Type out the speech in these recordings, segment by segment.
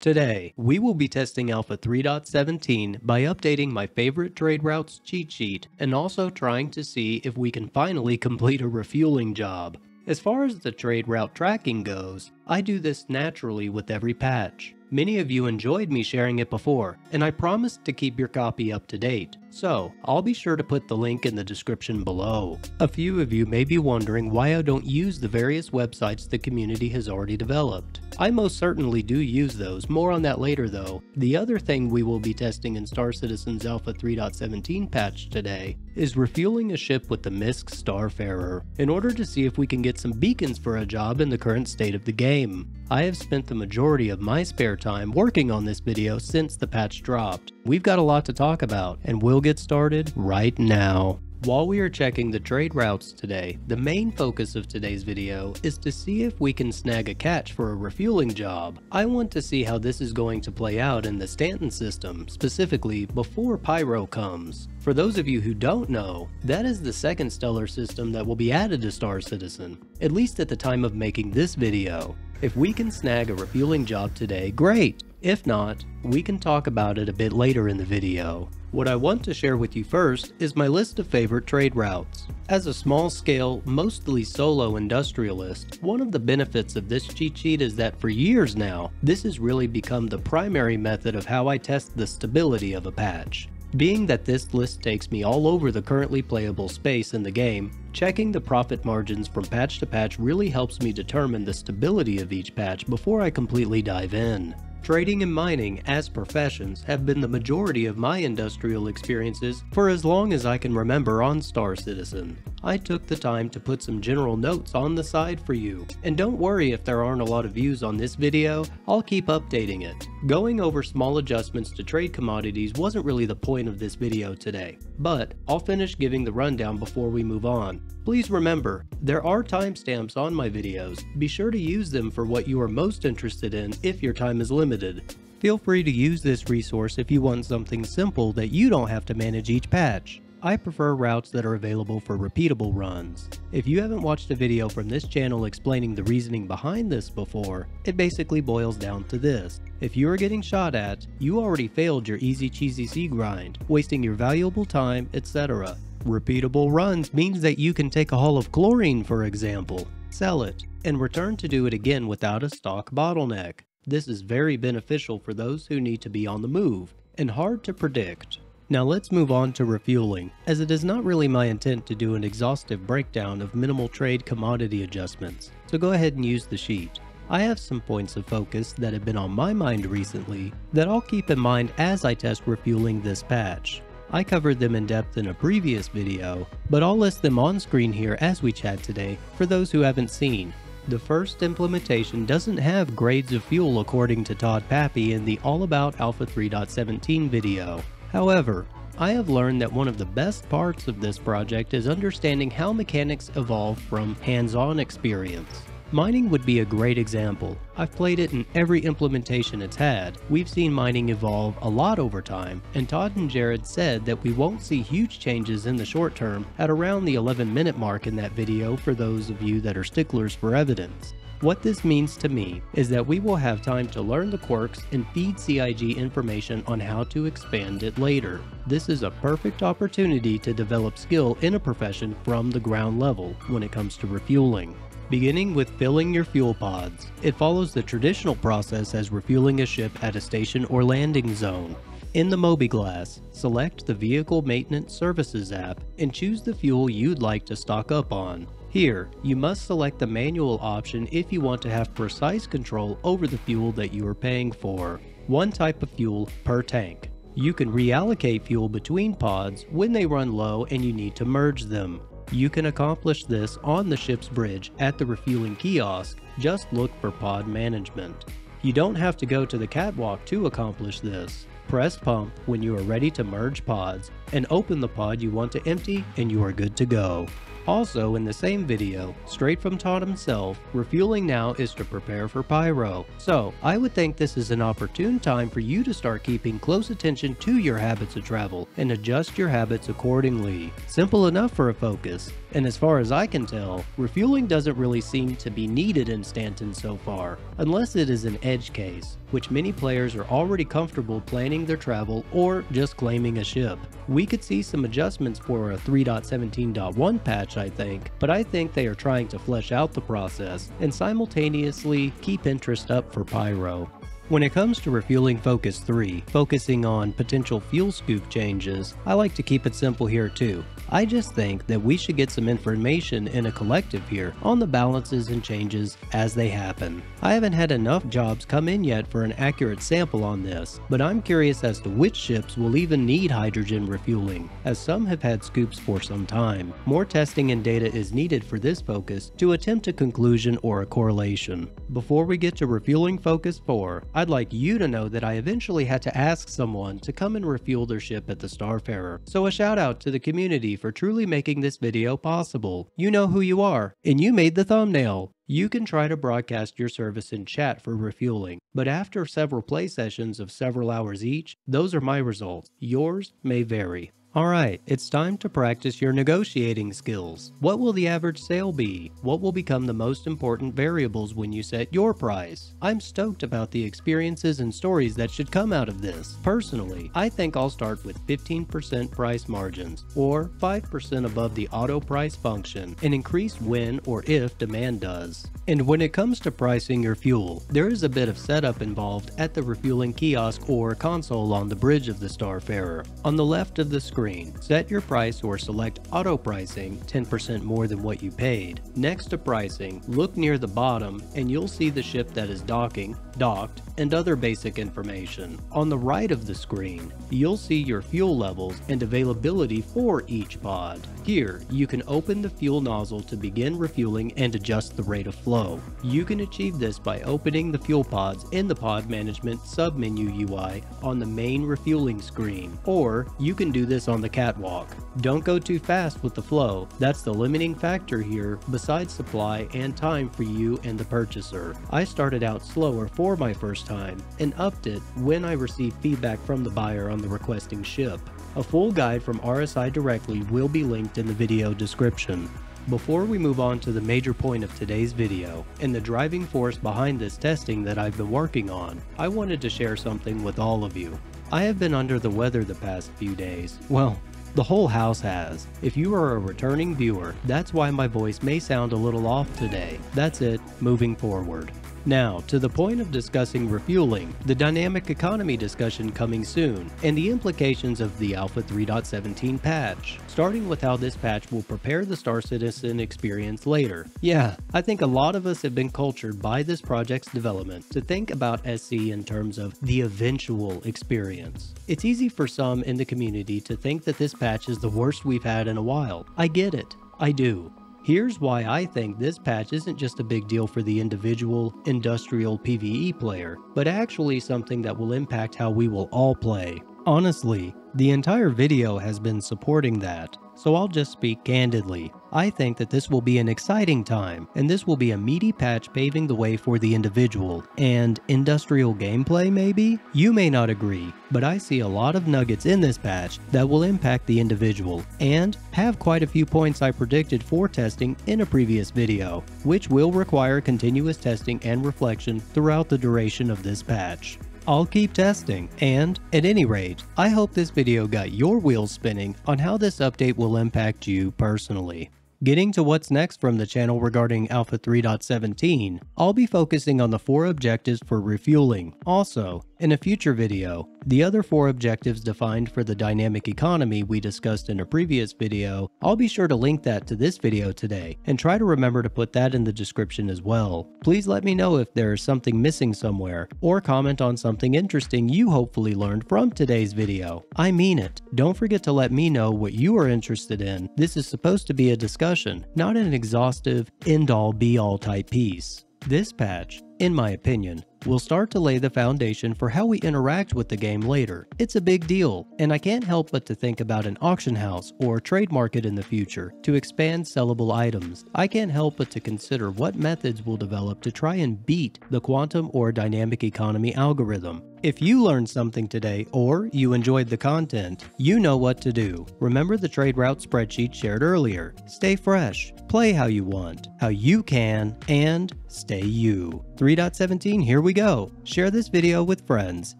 Today, we will be testing Alpha 3.17 by updating my favorite trade routes cheat sheet and also trying to see if we can finally complete a refueling job. As far as the trade route tracking goes, I do this naturally with every patch. Many of you enjoyed me sharing it before, and I promised to keep your copy up to date, so I'll be sure to put the link in the description below. A few of you may be wondering why I don't use the various websites the community has already developed. I most certainly do use those, more on that later though. The other thing we will be testing in Star Citizen's Alpha 3.17 patch today is refueling a ship with the MISC Starfarer, in order to see if we can get some beacons for a job in the current state of the game. I have spent the majority of my spare time working on this video since the patch dropped. We've got a lot to talk about, and we'll get started right now. While we are checking the trade routes today, the main focus of today's video is to see if we can snag a catch for a refueling job. I want to see how this is going to play out in the Stanton system, specifically before Pyro comes. For those of you who don't know, that is the second stellar system that will be added to Star Citizen, at least at the time of making this video. If we can snag a refueling job today, great! If not, we can talk about it a bit later in the video. What I want to share with you first is my list of favorite trade routes. As a small-scale, mostly solo industrialist, one of the benefits of this cheat sheet is that for years now, this has really become the primary method of how I test the stability of a patch. Being that this list takes me all over the currently playable space in the game, checking the profit margins from patch to patch really helps me determine the stability of each patch before I completely dive in. Trading and mining as professions have been the majority of my industrial experiences for as long as I can remember on Star Citizen. I took the time to put some general notes on the side for you, and don't worry if there aren't a lot of views on this video, I'll keep updating it. Going over small adjustments to trade commodities wasn't really the point of this video today, but I'll finish giving the rundown before we move on. Please remember, there are timestamps on my videos. Be sure to use them for what you are most interested in if your time is limited. Feel free to use this resource if you want something simple that you don't have to manage each patch. I prefer routes that are available for repeatable runs. If you haven't watched a video from this channel explaining the reasoning behind this before, it basically boils down to this. If you are getting shot at, you already failed your easy cheesy C grind, wasting your valuable time, etc. Repeatable runs means that you can take a hull of chlorine, for example, sell it, and return to do it again without a stock bottleneck. This is very beneficial for those who need to be on the move, and hard to predict. Now let's move on to refueling, as it is not really my intent to do an exhaustive breakdown of minimal trade commodity adjustments, so go ahead and use the sheet. I have some points of focus that have been on my mind recently that I'll keep in mind as I test refueling this patch. I covered them in depth in a previous video, but I'll list them on screen here as we chat today for those who haven't seen. The first implementation doesn't have grades of fuel according to Todd Pappy in the All About Alpha 3.17 video. However, I have learned that one of the best parts of this project is understanding how mechanics evolve from hands-on experience. Mining would be a great example. I've played it in every implementation it's had. We've seen mining evolve a lot over time, and Todd and Jared said that we won't see huge changes in the short term at around the 11-minute mark in that video for those of you that are sticklers for evidence. What this means to me is that we will have time to learn the quirks and feed CIG information on how to expand it later. This is a perfect opportunity to develop skill in a profession from the ground level when it comes to refueling. Beginning with filling your fuel pods, it follows the traditional process as refueling a ship at a station or landing zone. In the Mobiglass, select the Vehicle Maintenance Services app and choose the fuel you'd like to stock up on. Here, you must select the manual option if you want to have precise control over the fuel that you are paying for. One type of fuel per tank. You can reallocate fuel between pods when they run low and you need to merge them. You can accomplish this on the ship's bridge at the refueling kiosk. Just look for pod management. You don't have to go to the catwalk to accomplish this. Press pump when you are ready to merge pods and open the pod you want to empty and you are good to go. Also in the same video, straight from Todd himself, refueling now is to prepare for Pyro. So I would think this is an opportune time for you to start keeping close attention to your habits of travel and adjust your habits accordingly. Simple enough for a focus. And as far as I can tell, refueling doesn't really seem to be needed in Stanton so far, unless it is an edge case. which many players are already comfortable planning their travel or just claiming a ship. We could see some adjustments for a 3.17.1 patch, I think, but I think they are trying to flesh out the process and simultaneously keep interest up for Pyro. When it comes to Refueling Focus 3, focusing on potential fuel scoop changes, I like to keep it simple here too. I just think that we should get some information in a collective here on the balances and changes as they happen. I haven't had enough jobs come in yet for an accurate sample on this, but I'm curious as to which ships will even need hydrogen refueling, as some have had scoops for some time. More testing and data is needed for this focus to attempt a conclusion or a correlation. Before we get to Refueling Focus 4, I'd like you to know that I eventually had to ask someone to come and refuel their ship at the Starfarer, so a shout out to the community for truly making this video possible. You know who you are, and you made the thumbnail. You can try to broadcast your service in chat for refueling, but after several play sessions of several hours each, those are my results. Yours may vary. Alright, it's time to practice your negotiating skills. What will the average sale be? What will become the most important variables when you set your price? I'm stoked about the experiences and stories that should come out of this. Personally, I think I'll start with 15% price margins, or 5% above the auto price function, and increase when or if demand does. And when it comes to pricing your fuel, there is a bit of setup involved at the refueling kiosk or console on the bridge of the Starfarer. On the left of the screen, set your price or select auto pricing, 10% more than what you paid. Next to pricing, look near the bottom and you'll see the ship that is docking, docked, and other basic information. On the right of the screen, you'll see your fuel levels and availability for each pod. Here, you can open the fuel nozzle to begin refueling and adjust the rate of flow. You can achieve this by opening the fuel pods in the Pod Management submenu UI on the main refueling screen, or you can do this on the catwalk. Don't go too fast with the flow. That's the limiting factor here besides supply and time for you and the purchaser. I started out slower for my first time and upped it when I received feedback from the buyer on the requesting ship. A full guide from RSI directly will be linked in the video description. Before we move on to the major point of today's video, and the driving force behind this testing that I've been working on, I wanted to share something with all of you. I have been under the weather the past few days. Well, the whole house has. If you are a returning viewer, that's why my voice may sound a little off today. That's it, moving forward. Now, to the point of discussing refueling, the dynamic economy discussion coming soon, and the implications of the Alpha 3.17 patch, starting with how this patch will prepare the Star Citizen experience later. Yeah, I think a lot of us have been cultured by this project's development to think about SC in terms of the eventual experience. It's easy for some in the community to think that this patch is the worst we've had in a while. I get it. I do. Here's why I think this patch isn't just a big deal for the individual, industrial PvE player, but actually something that will impact how we will all play. Honestly, the entire video has been supporting that, so I'll just speak candidly. I think that this will be an exciting time, and this will be a meaty patch paving the way for the individual. And industrial gameplay maybe? You may not agree, but I see a lot of nuggets in this patch that will impact the individual, and have quite a few points I predicted for testing in a previous video, which will require continuous testing and reflection throughout the duration of this patch. I'll keep testing, and, at any rate, I hope this video got your wheels spinning on how this update will impact you personally. Getting to what's next from the channel regarding Alpha 3.17, I'll be focusing on the 4 objectives for refueling. Also, in a future video, the other 4 objectives defined for the dynamic economy we discussed in a previous video, I'll be sure to link that to this video today, and try to remember to put that in the description as well. Please let me know if there is something missing somewhere, or comment on something interesting you hopefully learned from today's video. I mean it. Don't forget to let me know what you are interested in. This is supposed to be a discussion, not an exhaustive, end-all be-all type piece. This patch, in my opinion, will start to lay the foundation for how we interact with the game later. It's a big deal, and I can't help but to think about an auction house or trade market in the future to expand sellable items. I can't help but to consider what methods we'll develop to try and beat the quantum or dynamic economy algorithm. If you learned something today or you enjoyed the content, you know what to do. Remember the trade route spreadsheet shared earlier. Stay fresh, play how you want, how you can, and stay you. 3.17, here we go. Share this video with friends,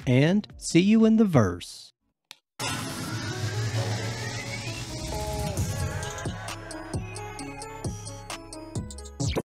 and see you in the verse.